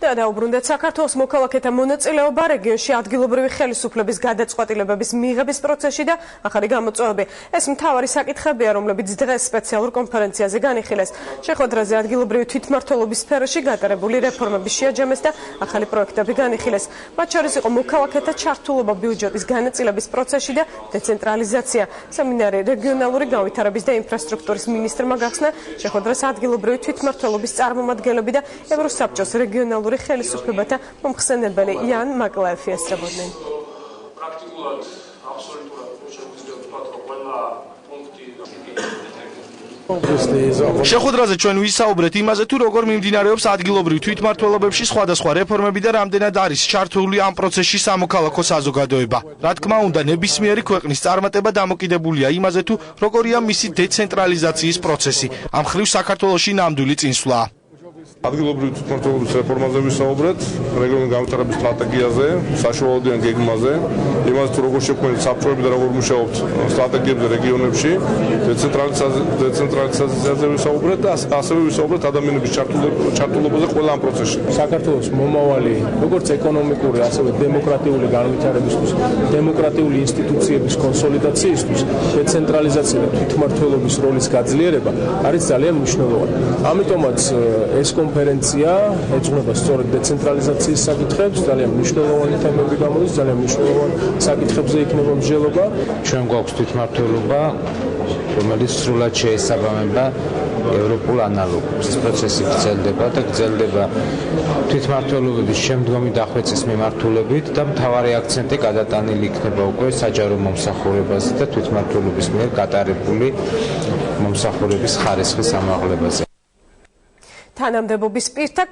და დაუბრუნდეთ საქართველოს მოქალაქეთა მონაწილეობა რეგიონში ადგილობრივი ხელისუფლების გადაწყვეტილებების მიღების პროცესში და ახალი გამოწვევები. ეს მთავარი საკითხებია, რომლებიც დღეს სპეციალურ კონფერენციაზე განიხილეს. შეხვედრაზე ადგილობრივი თვითმმართველობის სფეროში გატარებული რეფორმების შეაჯამეს და ახალი პროექტები განიხილეს. მათ შორის იყო მოქალაქეთა ჩართულობა ბიუჯეტის განაწილების პროცესში და დეცენტრალიზაცია. სემინარი რეგიონალური განვითარების და ინფრასტრუქტურის მინისტრმა გახსნა. შეხვედრას ადგილობრივი თვითმმართველობის წარმომადგენლები და ევროსაბჭოს რეგიონალური ხელისუფლებათა მომხსენებელი იან მაკლაევი ესწრებოდნენ. პრაქტიკულად აბსოლუტურად შეგვიძლია ვთქვათ, რომ ყველა პუნქტი შეხვედრაზე ჩვენ ვისაუბრეთ იმაზე, თუ როგორ მიმდინარეობს ადგილობრივ თვითმმართველობებში სხვადასხვა რეფორმები და რამდენად არის ჩართული ამ პროცესში სამოქალაქო საზოგადოება. რა თქმა უნდა, ნებისმიერი ქვეყნის წარმატება დამოკიდებულია იმაზე, თუ როგორია მისი დეცენტრალიზაციის პროცესი. ამ მხრივ საქართველოში ნამდვილი წინსვლაა. ადგილობრივი თვითმმართველობის რეფორმაზე ვისაუბრეთ, რეგიონული განვითარების სტრატეგიაზე, საშუალოდიან გეგმაზე, იმაზე თუ როგორ შექმნით საბჭოები და როგორ მუშაობთ სტრატეგიებზე რეგიონებში, დეცენტრალიზაციაზე ვისაუბრეთ და ასევე ვისაუბრეთ ადამიანების ჩართულობაზე ყველა ამ პროცესში. საქართველოს მომავალი, როგორც ეკონომიკური, ასევე დემოკრატიული განვითარებისთვის, დემოკრატიული ინსტიტუციების კონსოლიდაციისთვის, დეცენტრალიზაცია და თვითმმართველობის როლის გაძლიერება არის ძალიან მნიშვნელოვანი. ამიტომაც ეს კონფერენცია ეძღვნება სწორედ დეცენტრალიზაციის საკითხებს, ძალიან მნიშვნელოვანი თემები გამოდის, ძალიან მნიშვნელოვანი საკითხებზე იქნება მსჯელობა. ჩვენ გვაქვს თვითმმართველობა, რომელიც სრულად შეესაბამება ევროპულ ანალოგებს. პროცესი გრძელდება და გრძელდება თვითმმართველობების შემდგომი დახვეწის მიმართულებით და მთავარი აქცენტი გადატანილი იქნება უკვე საჯარო მომსახურებაზე და თვითმმართველობის მიერ გატარებული მომსახურების ხარისხის ამაღლებაზე. თანამდებობის პირთა